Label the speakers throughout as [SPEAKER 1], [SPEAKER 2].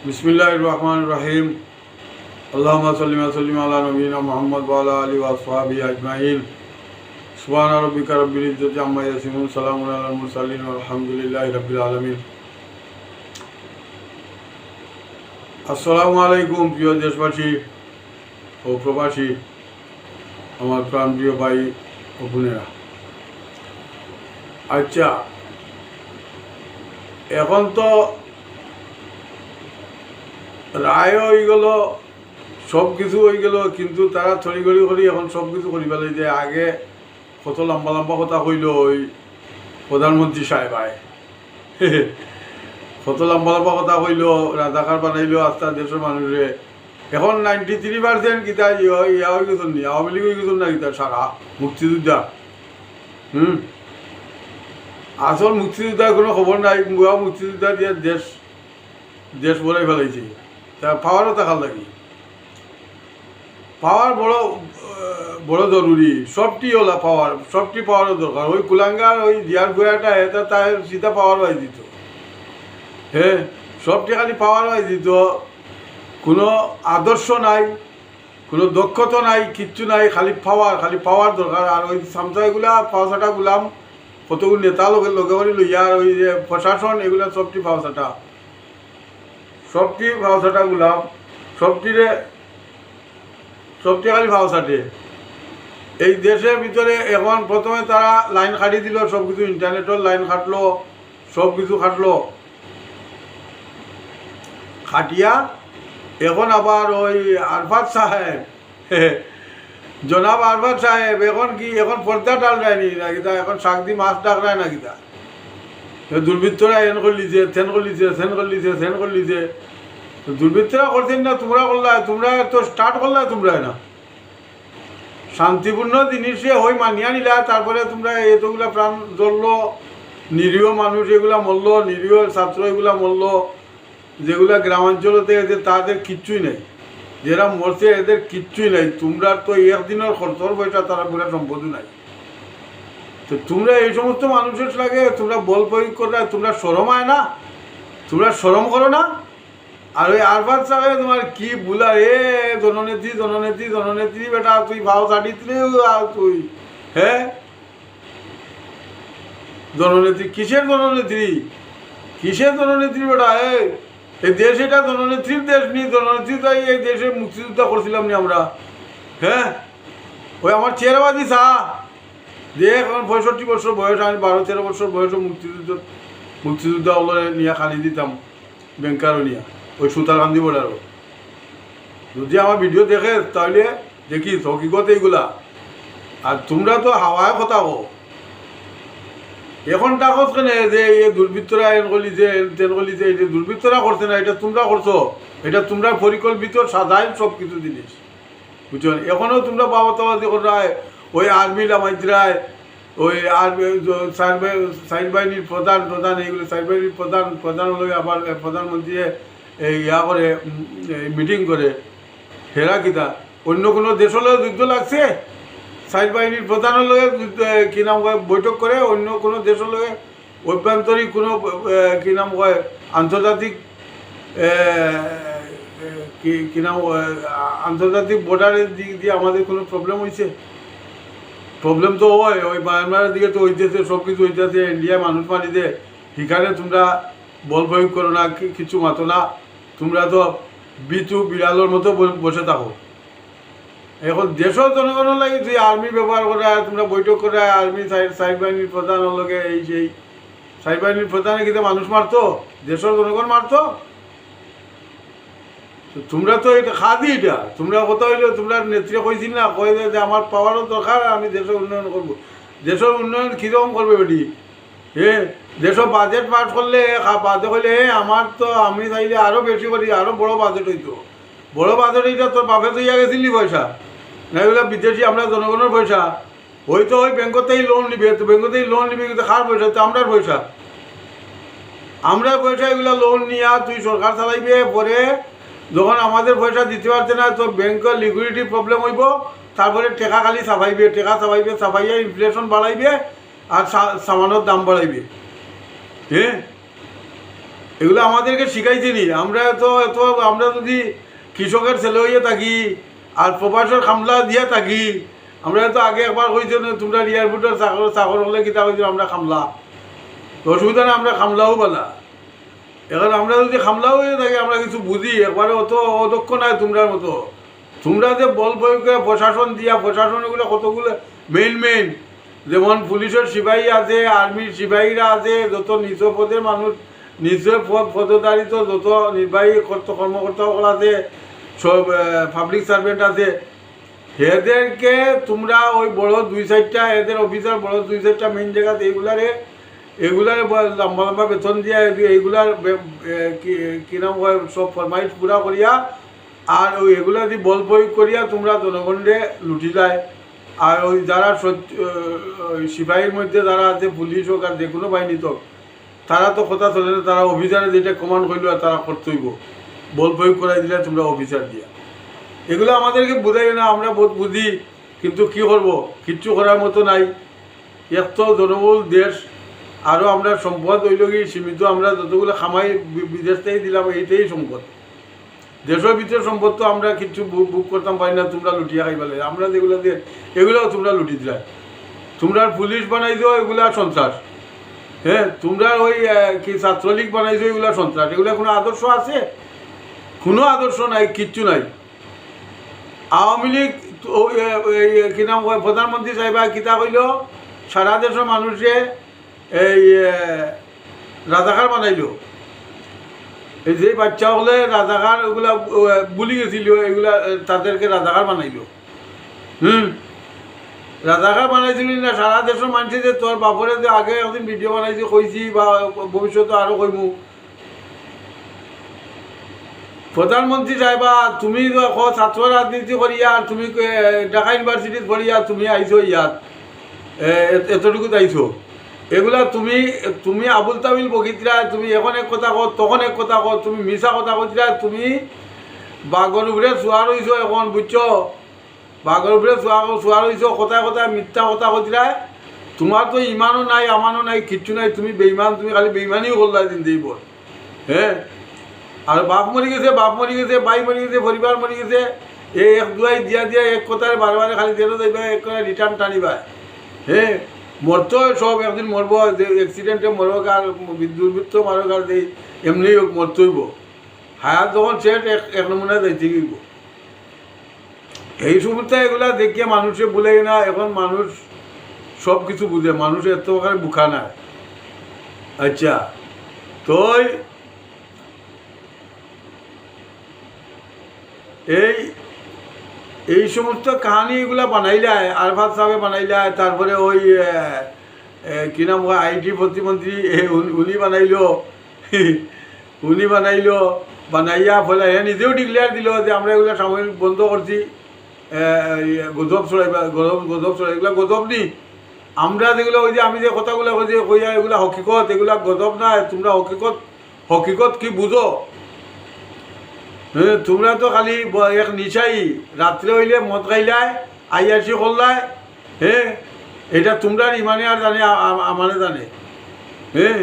[SPEAKER 1] बिस्मिल्लाहिर रहमानिर रहीम। अल्लाहुम्मा सल्लि व सल्लिम अला नबीना मुहम्मद व अला आलिहि व अस्हाबिहि अजमाइन। सुब्हाना रब्बिका रब्बिल इज्जति अम्मा यसिफून, सलामुन अलल मुरसलीन वल्हम्दुलिल्लाहि रब्बिल आलामीन। আসসালামু আলাইকুম প্রিয় দেশবাসী ও প্রবাসী, আমার প্রাণপ্রিয় ভাই ও বোনেরা। আচ্ছা, এখন তো রায় হয়ে গেল, সব কিছু হয়ে গেল, কিন্তু তারা তড়িঘড়ি করে এখন সব কিছু করে ফেলে। যে আগে কত লম্বা লম্বা কথা কইল ওই প্রধানমন্ত্রী সাহেবায়, কত লম্বা লম্বা কথা কইল, রাজাকার বানাইল আস্তা দেশের মানুষে। এখন 93% গীতা ইয়া হয়ে গেছেন নি, আওয়ামী লীগ হয়ে গেছেন না গীতা সারা মুক্তিযোদ্ধা। আসল মুক্তিযোদ্ধার কোনো খবর নাই। মুক্তিযোদ্ধা দিয়ে দেশ দেশ বলে ফেলাইছে। তা পাওয়ারও থাকার লাগি, পাওয়ার বড় বড় জরুরি। সবটি হলা পাওয়ার, সবটি পাওয়ারও দরকার। ওই কুলাঙ্গার ওই জিয়ার গোয়াটা এটা তাই সীতা পাওয়ার হয়ে দিত। হ্যাঁ, সবটি খালি পাওয়ার হয়ে দিত। কোনো আদর্শ নাই, কোনো দক্ষতা নাই, কিচ্ছু নাই, খালি পাওয়ার দরকার। আর ওই সামসাইগুলা পাওয়াটা গুলাম কতগুলো নেতা লগে বাড়ি লইয়া, ওই যে প্রশাসন এগুলা সবটি পাওয়াটা, সবটি পাওয়াটা গুলাম, সবটি খালি পাওয়াটে। এই দেশের ভিতরে এখন প্রথমে তারা লাইন কাটি দিল, সব কিছু ইন্টারনেটের লাইন কাটলো, সব কিছু কাটলো, খাটিয়া এখন আবার ওই আরফাত সাহেব, জনাব আরফাত সাহেব এখন কি এখন পর্দা ডাল দেয়নি না কিতা, এখন শাক দি মাছ ডাক দেয় না কিতা। দুর্বৃত্তরা এন করলিছে, থেন করলিছে, সেন করলিছে, সেন করলিছে। দুর্বৃত্তরা করছেন না, তোমরা করলা, তোমরা তো স্টার্ট করলা, তোমরা না শান্তিপূর্ণ জিনিসে হই মানিয়া নিলা। তারপরে তোমরা এতগুলা প্রাণ জ্বললো, নিরীহ মানুষ এগুলা মরলো, নিরীহ ছাত্র এগুলা মরলো, যেগুলা গ্রামাঞ্চল থেকে তাদের কিচ্ছুই নেই, যারা মরছে এদের কিচ্ছুই নাই। তোমরা তো একদিনের খরচর পয়সা তারা পুরা সম্পদও নাই। তো তোমরা এই সমস্ত মানুষের লাগে তোমরা বল প্রয়োগ করে, তোমরা শরম হয় না? তোমরা শরম করো না? আর ওই আরফাত সাহেব তোমার কি বুলা, জননেত্রী জননেত্রী জননেত্রী বেটা, তুই ভাও চাটিতলে তুই, হ্যাঁ জননেত্রী কিসের জননেত্রী, কিসের জননেত্রী বেটা? এই দেশ এটা জননেত্রীর দেশ নি, জননেত্রী তাই এই দেশে মুক্তিযোদ্ধা করছিলাম নি আমরা। হ্যাঁ, ওই আমার চেয়ারবাদী চা যে এখন 65 বছর বয়স, আমি 12-13 বছর বয়সে মুক্তিযোদ্ধা নিয়ে খালি দিতাম ব্যাংকারও নিয়ে, ওই সুতারকান্দি বর্ডারও। যদি আমার ভিডিও দেখে তাহলে দেখিস হকিকত এইগুলা। আর তোমরা তো হাওয়ায় কথা কো, এখন ডাকস কেন যে এই দুর্বৃত্তরা এন কলিছে তেন কলিছে? এই যে দুর্বৃত্তরা করছে না, এটা তোমরা করছো, এটা তোমরা পরিকল্পিত সাজাই সব কিছু জিনিস, বুঝছো? এখনও তোমরা বাবাতাবাদি করায়, ওই আর্মি লামাইজরায়, ওই আর্মি সাইড বাহিনীর প্রধান এইগুলো সাইড বাহিনীর প্রধান হলে আবার প্রধানমন্ত্রী এই ইয়া করে মিটিং করে, হেরা কিতা অন্য কোনো দেশ হলেও যুদ্ধ লাগছে? সাইড বাহিনীর প্রধানের লগে কি নাম কয় বৈঠক করে, অন্য কোনো দেশের লগে অভ্যন্তরীণ কোনো কি নাম কয় আন্তর্জাতিক কি নাম আন্তর্জাতিক বর্ডারের দিক দিয়ে আমাদের কোনো প্রবলেম হয়েছে? প্রবলেম তো হয়, ওই মায়ানমারের দিকে তো হইতেছে, সব কিছু হইতেছে, ইন্ডিয়া মানুষ মারিতে। সেখানে তোমরা বল প্রয়োগ করো না, কিছু মাতো না, তোমরা তো বিচু বিড়ালের মতো বসে থাকো। এখন দেশের জনগণের লাগে তুই আর্মি ব্যবহার করে, তোমরা বৈঠক করে, আর্মি সাইড বাহিনীর প্রধানের লগে এই সেই সাইড বাহিনীর প্রধানে কিন্তু মানুষ মারতো, দেশের জনগণ মারতো। তোমরা তো এটা খাদি, এটা তোমরা কথা হইলো, তোমরা নেত্রী কইছিল না, কয়ে যে আমার পাওয়ারও দরকার, আমি দেশের উন্নয়ন করবো। দেশের উন্নয়ন কীরকম করবে বেটি? দেশের বাজেট পাস করলে বাজেট হইলে আমার তো আমি চাইলে আরও বেশি করি, আরও বড় বাজেট হইতো। বড় বাজেট এইটা তোর বাপে তো ইয়া গেছিলি পয়সা না, এগুলো বিদেশি আমরা জনগণের পয়সা। হয়তো ওই ব্যাংকতেই লোন নিবে, তো ব্যাংকতেই লোন নিবি, কিন্তু কার পয়সা? তো আমরার পয়সা, আমরার পয়সা। এগুলো লোন নিয়া তুই সরকার চালাইবে, পরে যখন আমাদের পয়সা দিতে পারছে না, তো ব্যাংকের লিকুইডিটি প্রবলেম হইব, তারপরে টেকা খালি চাপাইবে, চাপাইয়া ইনফ্লেশন বাড়াইবে আর সামানের দাম বাড়াইবে। হ্যাঁ, এগুলো আমাদেরকে শিখাইছে নি। আমরা এত আমরা যদি কৃষকের ছেলে হইয়া থাকি আর প্রবাসের খামলা দিয়া থাকি, আমরা তো আগে একবার কইছো না তোমরা এয়ারপোর্টের চাকর হলে কিতা কইছো আমরা খামলা, অসুবিধা না, আমরা খামলাও বলা। এখন আমরা যদি খামলাও হয়ে থাকি, আমরা কিছু বুঝি, একবারে অত অদক্ষ নাই তোমরার মতো। তোমরা যে বল প্রয়োগ করে প্রশাসন দিয়া, প্রশাসন এগুলো কতগুলো মেইন যেমন পুলিশের সিপাহী আছে, আর্মির সিপাহীরা আছে, যত নিচ পদের মানুষ, নিচের পদধারিত যত নির্বাহী কর্মকর্তাসকল আছে, সব পাবলিক সার্ভেন্ট আছে, এদেরকে তোমরা ওই বড় 2-4টা এদের অফিসার বড় 2-4টা মেইন জায়গাতে এগুলার লম্বা লম্বা বেতন দিয়া এইগুলার কি নাম হয় সব ফরমাইশ পুরা করিয়া আর ওই এগুলা দিয়ে বল প্রয়োগ করিয়া তোমরা জনগণে লুটি যায়। আর ওই যারা সিপাহীর মধ্যে যারা আছে, পুলিশ হোক আর যে কোনো বাহিনী হোক, তারা তো কথা চলে না, তারা অফিসারে যেটা কমান্ড করলো আর তারা করতে হইব, বল প্রয়োগ করাই দিলে তোমরা অফিসার দিয়া। এগুলো আমাদেরকে বোঝাই না, আমরা বহুত বুঝি, কিন্তু কি করব, কিচ্ছু করার মতো নাই। এত জনবহুল দেশ, আরও আমরা সম্পদ হইল কি সীমিত, আমরা যতগুলো খামাই বিদেশ থেকে দিলাম এইটাই সম্পদ। দেশের ভিতরে সম্পদ তো আমরা কিচ্ছু বুক করতাম পারি না, তোমরা লুটিয়া খাই পেলে। আমরা যেগুলো দিয়ে এগুলোও তোমরা লুটি দিলা। তোমরা পুলিশ বানাইছো এগুলা সন্ত্রাস, হ্যাঁ, তোমরা ওই কি ছাত্রলীগ বানাইছো এগুলা সন্ত্রাস। এগুলা কোনো আদর্শ আছে? কোনো আদর্শ নাই, কিচ্ছু নাই। আওয়ামী লীগ কি নাম প্রধানমন্ত্রী সাহেবা কিতা কইল, সারা দেশের মানুষে এই রাজাকার বানাইল। এই যে বাচ্চা হলে রাজাকার ওগুলা বুলি গেছিল, এগুলা তাদেরকে রাজাকার বানাইল। রাজাকার বানাইছিল না সারা দেশের মানুষে, যে তোর বাপরে যে আগে একদিন ভিডিও বানাইছি কইছি বা ভবিষ্যতে আরও কইমু, প্রধানমন্ত্রী সাহেবা তুমি ছাত্র রাজনীতি করিয়া, তুমি ঢাকা ইউনিভার্সিটিত পড়িয়া তুমি আইছো ইয়াত, এতটুকু আইছো, এগুলা তুমি আবুল তাবিল বকিতরা, তুমি এখন এক কথা কো তখন এক কথা কো, তুমি মিছা কথা কইতরা, তুমি বাঘর উপরে চোয়ার হইছো এখন, বুঝছো? বাঘর উপরে চোয়ার হইছো, কথায় কথায় মিথ্যা কথা কইতরা। তোমার তো ইমানও নাই, আমানও নাই, কিচ্ছু নাই, তুমি বেইমান, তুমি খালি বেইমানিও করলা জিন্দেগি বল। হ্যাঁ, আর বাপ মরি গেছে, ভাই মরি গেছে, পরিবার মরি গেছে, এই এক দুয়াই দিয়া এক কথায় বারে খালি দেলো যাইবা, এক করে রিটার্ন টানিবা। হ্যাঁ, মরতো সব একদিন মরব, অ্যাক্সিডেন্টে মরব আর দুর্বৃত্ত মারক আর এমনি মরতইব। হায়াত যখন সেট এক নমুনা যাইতে গিব। এই সমস্ত এগুলা দেখিয়ে মানুষে বলে না, এখন মানুষ সব কিছু বুঝে, মানুষ এত করে বুখা নাই। আচ্ছা, তো এই সমস্ত কাহানি এগুলা বানাইলায়, আরফাত সাহেব বানাইলায়, তারপরে ওই কি নাম হয় আইটি প্রতিমন্ত্রী উনি বানাইলো বানাইয়া ফলে নিজেও ডিক্লেয়ার দিল যে আমরা এগুলো সাময়িক বন্ধ করছি, গজব ছড়াইবা, গজব ছড়াই, এগুলো গজব নি। আমরা যেগুলো ওই যে আমি যে কথাগুলো কইয়া এগুলা হকিকত, এগুলা গজব না। তোমরা হকিকত কি বুঝো? হ্যাঁ, তোমরা তো খালি এক নিশাই, রাত্রে হইলে মদ খাইলাই, আইয়াসি করলাই। হ্যাঁ, এটা তোমরা ইমানে আর জানে, আমানে জানে। হ্যাঁ,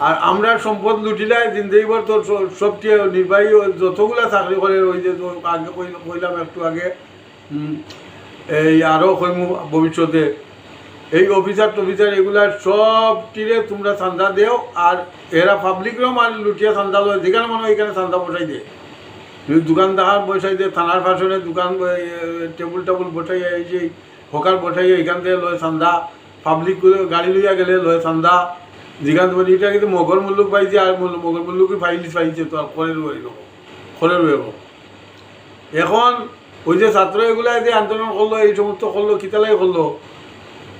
[SPEAKER 1] আর আমরা সম্পদ লুটিলাই জিন্দেগিভর তোর সবটি নির্বাহী যতগুলা চাকরি করে, ওই যে আগে কইলাম একটু আগে, এই আরও কইমু ভবিষ্যতে, এই অফিসার টফিসার এগুলার সবটিরে তোমরা চান্দা দেও, আর এরা পাবলিকরাও মানে লুটিয়া চান্দা লয়, যেখানে মনে হয় এখানে চান্দা বসাই দিয়ে, দোকান দেখার বসাই দিয়ে, থানার ফাঁসনে দোকান টেবুল বসাই, এই যে হকার বসাই এখান থেকে লয় চান্দা, পাবলিক গাড়ি লইয়া গেলে লয় চান্দা, যেখান থেকে এটা কিন্তু মগর মুল্লুক পাইছে, আর মগর মুল্লুক পাইছে তো আর করে রইব। এখন ওই যে ছাত্র এগুলা যে আন্দোলন করলো, এই সমস্ত করলো, কিতালাই করলো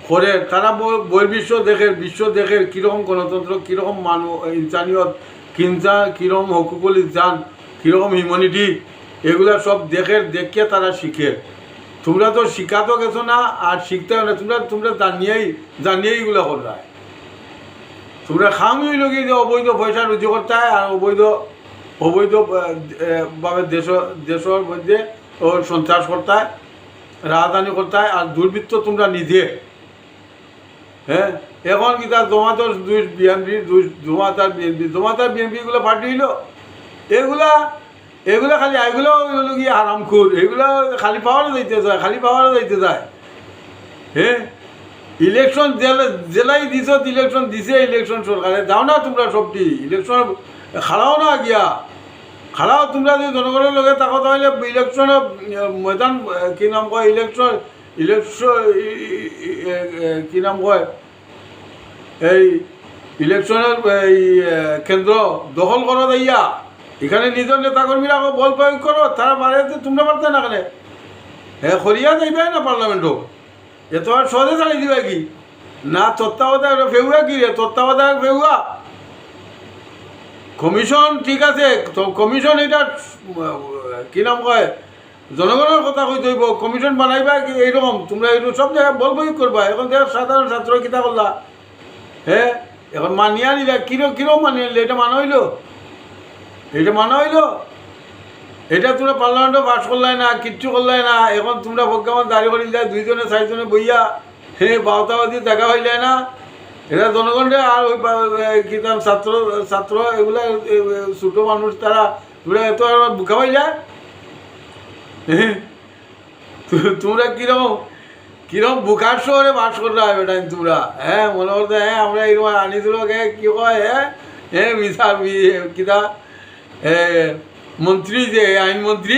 [SPEAKER 1] করে, তারা বহির্বিশ্ব দেখে কীরকম গণতন্ত্র, কীরকম ইনসানিয়ত, কীরকম হকুকুল ইনসান, কীরকম হিউম্যানিটি, এগুলা সব দেখিয়ে তারা শিখে। তোমরা তো শিখাতো গেছো না, আর শিখতে হবে না, তোমরা জানিয়েই এগুলো করলা। তোমরা খামি হইল কি যে অবৈধ পয়সা রুজি করতে হয়, আর অবৈধভাবে দেশের মধ্যে সন্ত্রাস করতে হয়, রাজধানী করতে হয়, আর দুর্বৃত্ত তোমরা নিজে। হ্যাঁ এখন কি তার জমাতর দুই বিএনপি জমাতার বিএনপিগুলো পার্টি হইল এগুলা এগুলা খালি এগুলো হইল কি হারামখোর এগুলো খালি পাওয়ারও যাইতে যায় হ্যাঁ ইলেকশন জেলায় দিছ ইলেকশন দিছে ইলেকশন সরকারে যাও না তোমরা সবটি ইলেকশন খাড়াও না গিয়া খাড়াও তোমরা যদি জনগণের লগে থাকো তাহলে ইলেকশন ময়দান কি নাম কয় ইলেকশন কি নাম কয় এই ইলেকশনের এই কেন্দ্র দখল করো দাইয়া এখানে নিজের নেতাকর্মীরা বল প্রয়োগ করো তারা পারে তোমরা পারতে না কেন হ্যাঁ খরিয়া যাইবে না পার্লামেন্টও এত আর সহজে চালিয়ে দিবে কি না তত্ত্বাবধায়ক ফেউয়া কি রে তত্ত্বাবধায়ক ফেউয়া কমিশন ঠিক আছে তো কমিশন এটা কি নাম কয় জনগণের কথা কইতে হইব কমিশন বানাইবা কি এইরকম তোমরা এইরকম সব জায়গায় বল প্রয়োগ করবা এখন দেখ সাধারণ ছাত্র কিতা করলা হ্যাঁ এখন মানিয়া নিলা কিরম মানিয়ে নিলে এটা মানা হইল এটা তোমরা পার্লামেন্টে পাস করলাই না কিচ্ছু করলাই না এখন তোমরা প্রজ্ঞাপন দাঁড়িয়ে করি যায় দুইজনে চারজনে বইয়া বাউতাবাদি দেখা হইলে না এটা জনগণে আর ওই কি নাম ছাত্র এগুলা ছোটো মানুষ তারা তোমরা এত বুকা পাইলা তোমরা কিরকম বুকার শহরে বাস করলে হয় বেটা তোমরা হ্যাঁ মনে করতে হ্যাঁ আমরা এরকম আনিছিল কি কয় হ্যাঁ বিচার কিতা মন্ত্রী যে আইনমন্ত্রী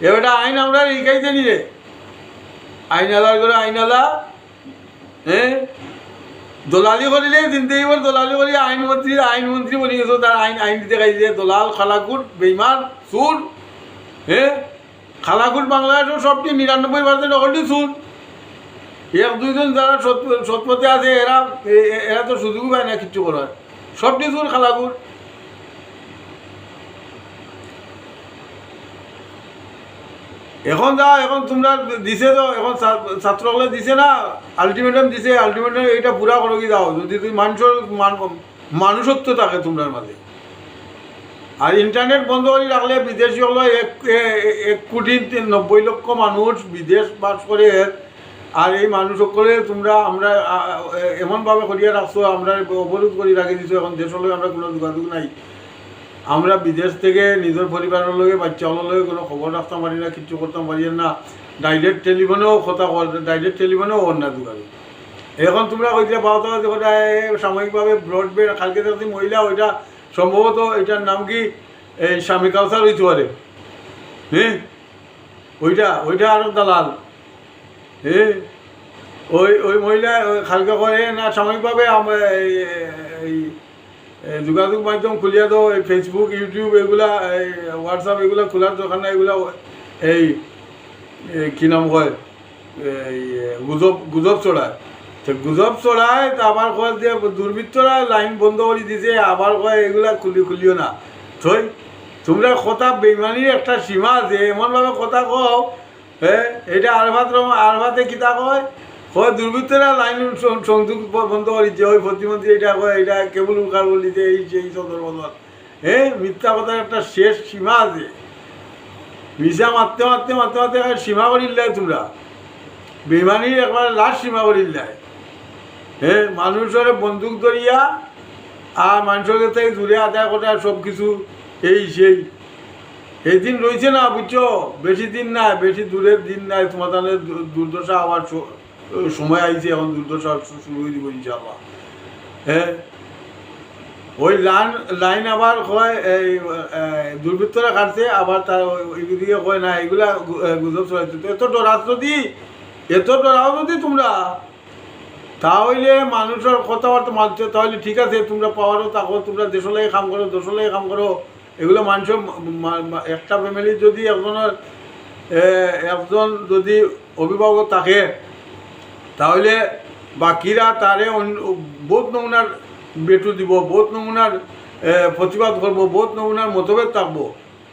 [SPEAKER 1] এবারটা আইন আমরা শিখাইতে নি রে আইনালার করে আইনালা হ্যাঁ দলালি করিলে দিনতে এবার দলালি করি আইনমন্ত্রী বলি গেছো তার আইন দিতে গাইছে দলাল খালাকুট বেইমান সুর হ্যাঁ খালাকুট বাংলাদেশের সবটি ৯৯% অকলটি সুর এক দুইজন যারা সৎপথে আছে এরা তো সুযোগই পায় না কিচ্ছু করার সবটি সুর খালাকুট এখন তোমরা দিছে তো এখন ছাত্রগুলো দিছে না আলটিমেটাম দিছে এটা পুরা করো কি দাও যদি তুমি মানুষত্ব থাকে তোমার মাঝে আর ইন্টারনেট বন্ধ করে রাখলে বিদেশি হলো ১,৯০,০০,০০০ মানুষ বিদেশ বাস করে আর এই মানুষ সকলে আমরা এমনভাবে করিয়া রাখছো আমরা অবরোধ করে রাখি দিছো এখন দেশের লগে আমরা কোনো যোগাযোগ নাই আমরা বিদেশ থেকে নিজের পরিবারের লগে বাচ্চাগুলোর লগে কোনো খবর রাখতে পারি না কিচ্ছু করতে পারি না ডাইরেক্ট টেলিফোনেও কথা অন্য যোগাযোগ এখন তোমরা কইলে বাউতা সাময়িকভাবে ব্রডব্যান্ড কালকে যদি মহিলা ওইটা সম্ভবত এটার নাম কি এই স্বামী কালচার হইতে পারে হ্যাঁ ওইটা আরো দালাল হ্যাঁ ওই মহিলা খালকা করে না সাময়িকভাবে এই যোগাযোগ মাধ্যম খুলিয়া দাও এই ফেসবুক ইউটিউব এগুলা এই হোয়াটসঅ্যাপ এগুলো খোলার দরকার না এগুলো এই কী নাম কয় এই গুজব চড়ায় তো গুজব চড়ায় তো আবার কয় যে দুর্বৃত্তরা লাইন বন্ধ করে দিছে আবার কয় এগুলা খুলিও না থই তোমরা কথা বেইমানির একটা সীমা আছে এমনভাবে কথা কও হ্যাঁ এটা আরভাতে কিতা কয় দুর্বৃত্তরা লাইন সংযোগ বন্ধ করেছে ওই প্রতিমন্ত্রী এটা কয় এটা কেবল উকার বলিতে এই সদর বদল হ্যাঁ মিথ্যা কথার একটা শেষ সীমা আছে মিশা মারতে সীমা করিল্লাই তোমরা বেইমানির একবার লাস্ট সীমা করিল্লাই হ্যাঁ মানুষের বন্দুক ধরিয়া আর মানুষের থেকে দূরে আদায় করা সব কিছু সেই দিন রয়েছে না বুঝছো বেশি দিন নাই বেশি দূরের দিন নাই তোমার তাহলে দুর্দশা আবার সময় আইছে এখন দুর্দশা শুরু হয়ে দিব ইনশাআল্লাহ হ্যাঁ ওই লাইন আবার কয় এই দুর্বৃত্তরা কাটছে আবার তার ওইদিকে কয় না এগুলা গুজব চলাইছে তো এত ডরাও যদি তোমরা তাহলে মানুষের কথাবার্তা মানছে তাহলে ঠিক আছে তোমরা পাওয়ারও থাকো তোমরা দেশলাই কাম করো এগুলো মানুষের একটা ফ্যামিলির যদি একজন যদি অভিভাবক থাকে তাহলে বাকিরা তারে বহুত নমুনার বেটু দিব বহুত নমুনার প্রতিবাদ করবো বহুত নমুনার মতভেদ থাকবো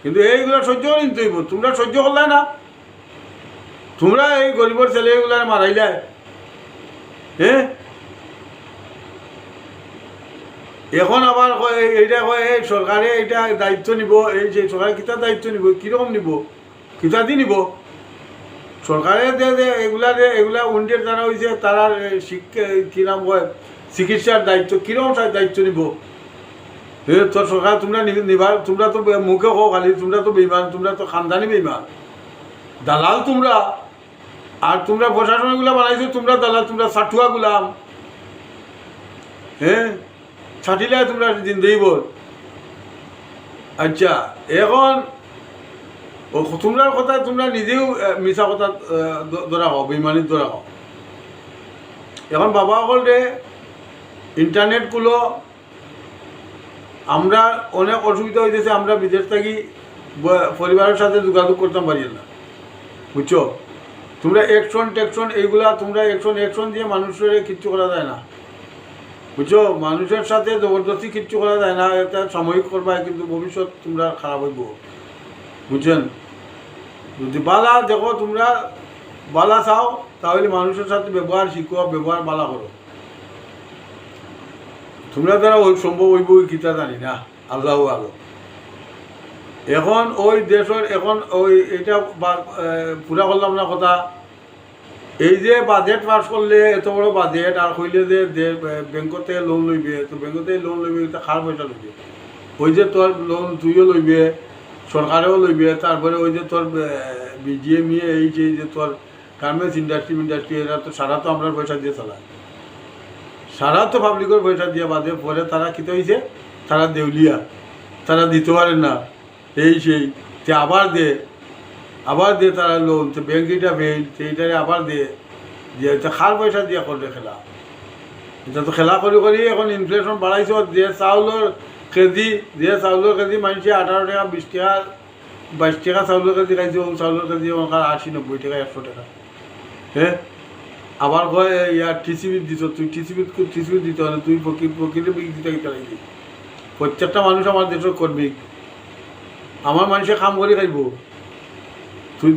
[SPEAKER 1] কিন্তু এইগুলো সহ্য করে নিতে হইব তোমরা সহ্য করলে না তোমরা এই গরিবের ছেলেগুলার মারাইলে হ্যাঁ এখন আবার এইটা কয় এই সরকারে এইটা দায়িত্ব নিব এই যে সরকার কিতা দায়িত্ব নিব কীরকম নিব কিতা দি নিব সরকারের যে এগুলা উন্ডের যারা হয়েছে তারা শিক্ষা কী নাম হয় চিকিৎসার দায়িত্ব কীরকম দায়িত্ব নিব? তোর সরকার তোমরা নিবার, তোমরা তো মুখে হো খালি, তোমরা তো বেইমান, তোমরা তো খানদানি বেইমান, দালাল তোমরা। আর তোমরা প্রশাসনগুলো বানাইছো তোমরা দালাল, তোমরা ছাটুয়া গুলাম। ছাটিলে তোমরা জিন্দেগি বল। আচ্ছা, এখন তোমরার কথা তোমরা নিজেও মিছা কথা ধরা হও, বেইমানির ধরা হও। এখন বাবা সকলে ইন্টারনেটগুলো, আমরা অনেক অসুবিধা হইতেছে, আমরা বিদেশ থাকি পরিবারের সাথে যোগাযোগ করতে পারি না, বুঝছো? তোমরা অ্যাকশন টেকশন এইগুলা তোমরা অ্যাকশন দিয়ে মানুষের কিচ্ছু করা যায় না, বুঝছো? মানুষের সাথে জবরদস্তি কিচ্ছু করা যায় না, এটা সাময়িক করবা, কিন্তু ভবিষ্যৎ তোমরা খারাপ হইব, বুঝছেন? যদি বালা দেখো, তোমরা বালা চাও, তাহলে মানুষের সাথে ব্যবহার শিখো, ব্যবহার বালা করো। তোমরা দ্বারা ওই সম্ভব হইব কিতা জানি না, আল্লাহ আলো। এখন ওই দেশের এখন ওই এটা পুরা করলাম না কথা, এই যে বাজেট পাস করলে এত বড় বাজেট, আর কইলে যে ব্যাংকতে লোন লইবে, তো ব্যাংকতে লোন লইবে, এটা খার পয়সা লইবে। ওই যে তোর লোন তুইও লইবে, সরকারেও লইবে, তারপরে ওই যে তোর বিজিএমই এই যে তোর গার্মেন্টস ইন্ডাস্ট্রি এরা তো সারা তো আমরা পয়সা দিয়ে চালায়, সারা তো পাবলিকের পয়সা দিয়ে বাদে। পরে তারা কীতে হয়েছে, তারা দেউলিয়া, তারা দিতে পারে না, এই সেই তে আবার দে তারা লোন, তো ব্যাংক এটা ফেল, সেইটারে আবার দে, খার পয়সা দিয়ে করলে খেলা। এটা তো খেলা করি এখন ইনফ্লেশন বাড়াইছ। যে চাউলের কেজি মানুষে 18 টাকা 20 টাকা 22 টাকা চাউলের কেজি খাইছে, ও চাউলের কেজি ওখানে 80-90 টাকা 100 টাকা। আবার কয় ইয়ার টিসিবি দিত, তুই টিসিবি দিতে হবে, তুই প্রকৃতি বিক্রিটা চালাইবি। প্রত্যেকটা মানুষ আমার দেশের কর্মী, আমার মানুষে কাম করে খাইব। তুই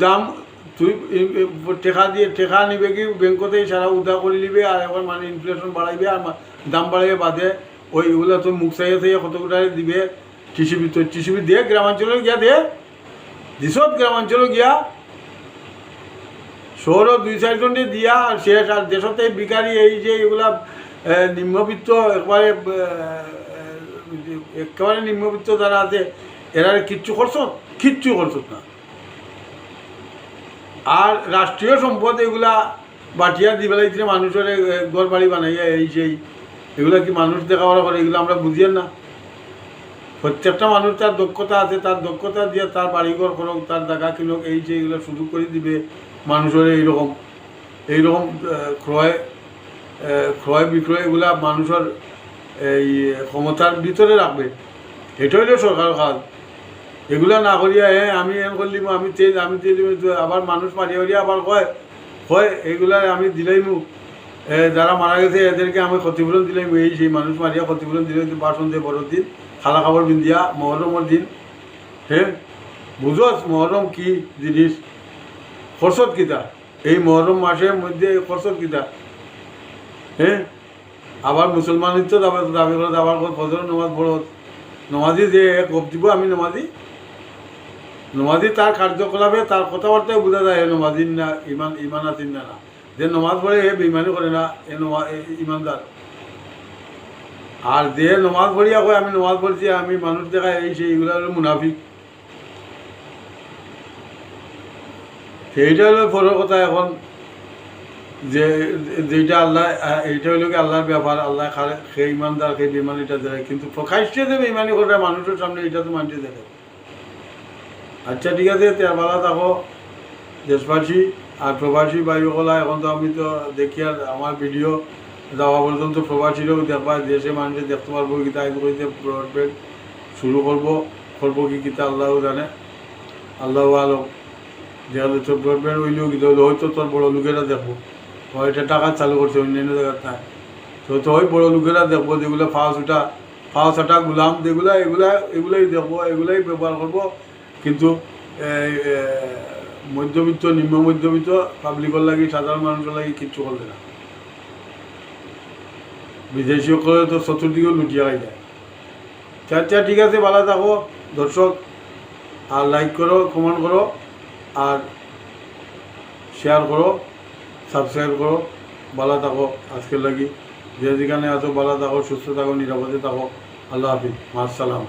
[SPEAKER 1] টেকা নিবে কি ব্যাংকতে সারা উদা করে নিবে, আর এবার মানে ইনফ্লেশন বাড়াইবে, আর দাম বাড়াইবে বাদে ওইগুলো তো মুখ চাইয়ে কতগুলো দিবে। টিসিবি দিয়ে গ্রামাঞ্চলে গিয়া দিছত, গ্রামাঞ্চলে গিয়া শহরও 2-4 জন দিয়া শেষ। আর দেশতে বিকারি এই যে এগুলা নিম্নবিত্ত একেবারে নিম্নবিত্ত যারা আছে, এরা কিচ্ছু করছ না। আর রাষ্ট্রীয় সম্পদ এগুলা বাটিয়া দি বেলাইছে মানুষের ঘর বাড়ি বানাইয়া এই সেই, এগুলা কি মানুষ দেখাবার করে? এগুলো আমরা বুঝিয়েন না। প্রত্যেকটা মানুষ তার দক্ষতা আছে, তার দক্ষতা দিয়ে তার বাড়িঘর করুক, তার জায়গা কিনুক, এই যে এগুলো শুরু করে দিবে মানুষের এইরকম ক্রয় বিক্রয় এগুলা মানুষের এই ক্ষমতার ভিতরে রাখবে। এটা হইলে সরকারের কাজ। এগুলা না করিয়া আমি করলিম, আমি তেজ আবার মানুষ মারিয়া আবার কয় এইগুলা আমি দিলাইমু, যারা মারা গেছে এদেরকে আমি ক্ষতিপূরণ দিলাইমু, এই সেই মানুষ মারিয়া ক্ষতিপূরণ দিলে বাসন দিয়ে বড় দিন, খালা খাবার বিন্দিয়া মহরমের দিন। বুঝস মহরম কি জিনিস, খরচত কিতা, এই মহরম মাসের মধ্যে খরচত কিতা। আবার মুসলমানিত্ব দাবি করে আবার ফজর নমাজ বড় নমাজি যে গপ দিব, আমি নমাজি তার কার্যকলাপে তার কথাবার্তায় বোঝা যায় নমাজির না ইমান আছেন না। যে নমাজ পড়ে এ বেইমানি করে না, এ ইমানদার। আর যে নমাজ পড়িয়া কয় আমি নমাজ পড়ছি, আমি মানুষ দেখায় এই সেই, এগুলো হলো মুনাফিক। সেইটা হলো বড় কথা। এখন যেটা আল্লাহ, এইটা হইল কি আল্লাহর ব্যাপার, আল্লাহ সেই ইমানদার সেই বেইমানিটা দেয়, কিন্তু প্রকাশ্যে যে বেইমানি করে মানুষের সামনে এটা তো মানুষে দেখে। আচ্ছা ঠিক আছে, তেরবালা থাকো দেশবাসী আর প্রবাসী ভাইসকলা। এখন তো আমি তো দেখি আর আমার ভিডিও যাওয়া পর্যন্ত প্রবাসীরাও দেখবা, দেশে মানুষে দেখতে পারবো কিতা আইন করিতে ব্রডব্যান্ড শুরু করবো কি কিতা আল্লাহ জানে, আল্লাহ আলম। যেহেতু তোর ব্রডব্যান্ড হইলেও কিন্তু হয়তো তোর বড়ো লোকেরা দেখবো, এটা টাকা চালু করছে অন্যান্য জায়গার নাই, তো ওই বড়ো লোকেরা দেখবো, যেগুলো ফাওয়া ছাটা গুলাম যেগুলা এগুলাই দেখবো, এগুলাই ব্যবহার করবো। কিন্তু মধ্যবিত্ত নিম্ন মধ্যবিত্ত পাবলিকের লাগি, সাধারণ মানুষের লাগি কিচ্ছু করবে না। বিদেশীয় করে তো চতুর্দিকেও লুটিয়া খাই যায়। আচ্ছা ঠিক আছে, ভালো থাকো দর্শক, আর লাইক করো, কমেন্ট করো, আর শেয়ার করো, সাবস্ক্রাইব করো। ভালো থাকো আজকের লাগি, যে যেখানে আছো ভালো থাকো, সুস্থ থাকো, নিরাপদে থাকো। আল্লাহ হাফিজ, মাস সালাম।